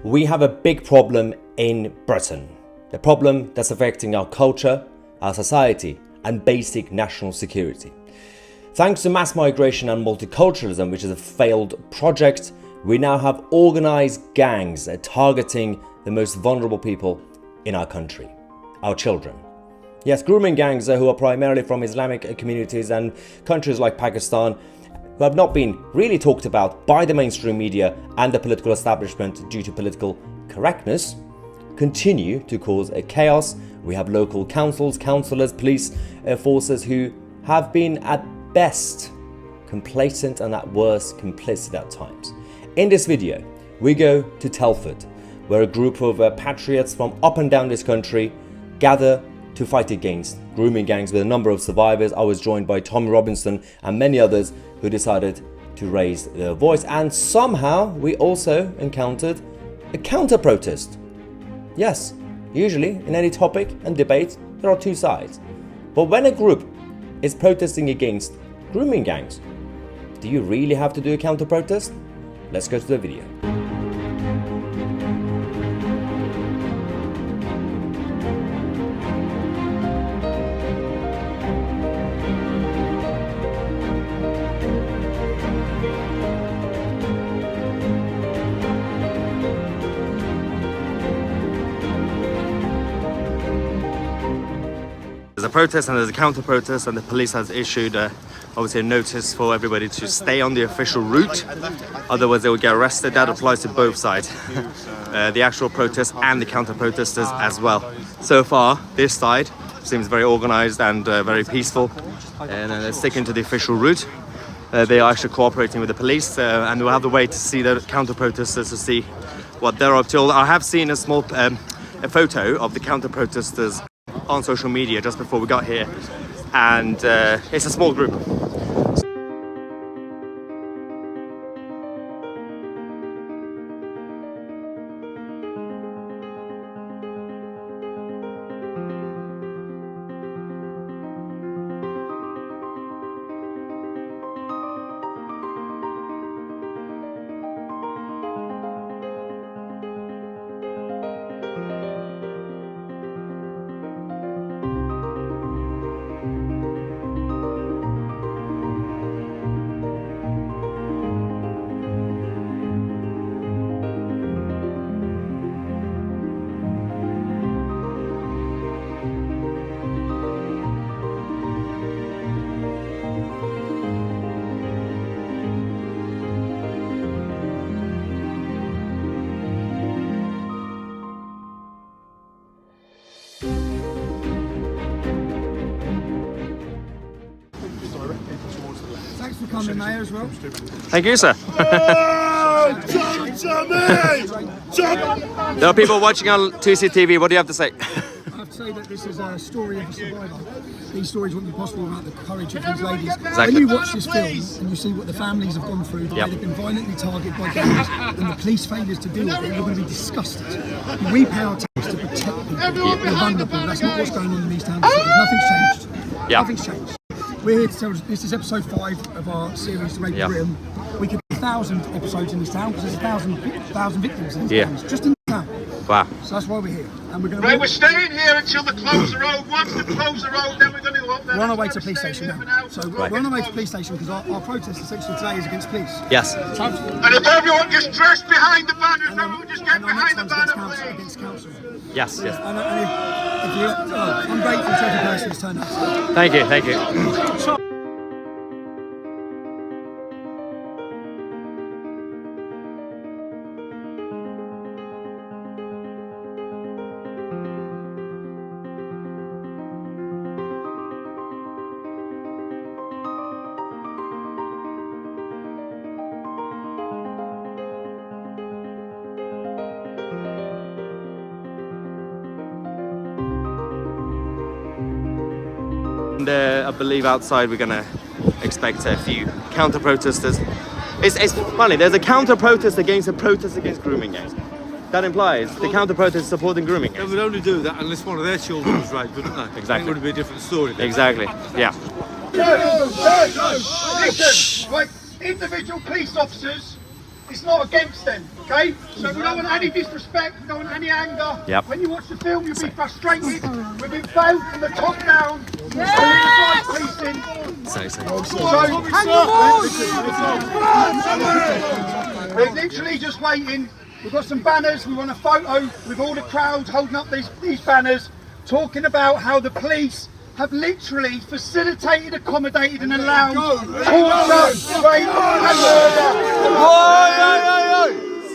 we have a big problem in Britain. A problem that's affecting our culture, our society, and basic national security. Thanks to mass migration and multiculturalism, which is a failed project, we now have organized gangs targeting the most vulnerable people in our country, our children. Yes, grooming gangs who are primarily from Islamic communities and countries like Pakistan, who have not been really talked about by the mainstream media and the political establishment due to political correctness, continue to cause a chaos. We have local councils, councillors, police forces who have been at best complacent and at worst complicit at times. In this video, we go to Telford, where a group of patriots from up and down this country gather to fight against grooming gangs with a number of survivors. I was joined by Tom Robinson and many others who decided to raise their voice, and somehow we also encountered a counter-protest. Yes, usually in any topic and debate there are two sides, but when a group is protesting against grooming gangs, do you really have to do a counter-protest? Let's go to the video. There's a protest and there's a counter-protest, and the police has issued obviously a notice for everybody to stay on the official route, otherwise they will get arrested. That applies to both sides, the actual protest and the counter-protesters as well. So far, this side seems very organized and very peaceful, and they're sticking to the official route. They are actually cooperating with the police, and we'll have to wait to see the counter-protesters to see what they're up to. I have seen a small a photo of the counter-protesters on social media just before we got here, and it's a small group. Thanks for coming, Mayor, as well. Thank you, sir. There are people watching on 2C TV. What do you have to say? I have to say that this is a story of a survivor. These stories wouldn't be possible without the courage of these ladies. Exactly. When you watch this film and you see what the families have gone through, the way they've been violently targeted by gangs, and the police failures to deal with it, you're going to be disgusted. We pay our tax to protect people. We're vulnerable. That's not what's going on in these towns. Nothing's changed. Nothing's changed. We're here to tell. This is episode 5 of our series, The Rape of Britain. We could do 1,000 episodes in this town because there's 1,000 victims in these towns, just in the town. Wow. So that's why we're here. And we're going to. Right, we're staying here until they close the road. Once they close the road, then we're going to go up there. We're on our way to police station now. So we're on our way to police station because our protest essentially today is against police. Yes. And if everyone just dressed behind the banner, if everyone just get behind the banner, against council. Yes. Yes. And if you, I'm grateful to every person who's turned up. Thank you. Thank you. And I believe outside we're going to expect a few counter-protesters. It's funny, there's a counter-protest against a protest against grooming gangs. That implies the counter-protest supporting grooming gangs. They would only do that unless one of their children was raped, wouldn't they? Exactly. It would be a different story. Exactly, yeah. Listen, right, individual police officers it's not against them, okay? So we don't want any disrespect, we don't want any anger. Yep. When you watch the film, you'll be frustrated. We've been failed from the top down. We're literally just waiting. We've got some banners. We want a photo with all the crowds holding up these banners, talking about how the police have literally facilitated, accommodated and allowed torture, rape and murder.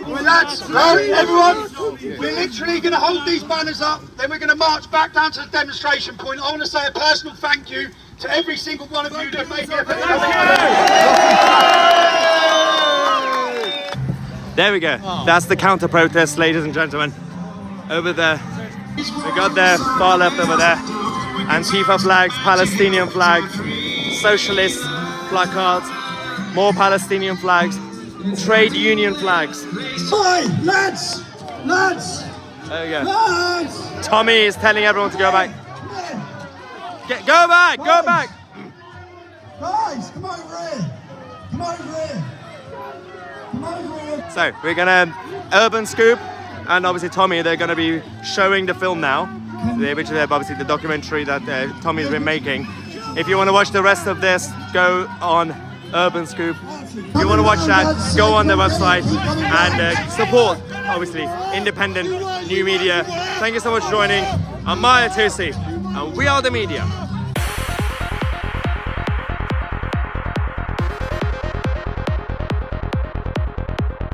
Well lads, right, everyone, we're literally going to hold these banners up, then we're going to march back down to the demonstration point. I want to say a personal thank you to every single one of you that made the effort. There we go. That's the counter-protest, ladies and gentlemen. Over there. We got the far left over there. Antifa flags, Palestinian flags, socialist placards, more Palestinian flags, trade union flags. Hey, lads! Lads! There we go. Lads! Tommy is telling everyone to go back. Go back! Go back! Guys, come over here! Come over here! Come over here! So we're gonna Urban Scoop and obviously Tommy, they're gonna be showing the film now, which is obviously the documentary that Tommy's been making. If you want to watch the rest of this, go on Urban Scoop. If you want to watch that, go on the website and support, obviously, independent new media. Thank you so much for joining. I'm Maya Tusi, and we are the media.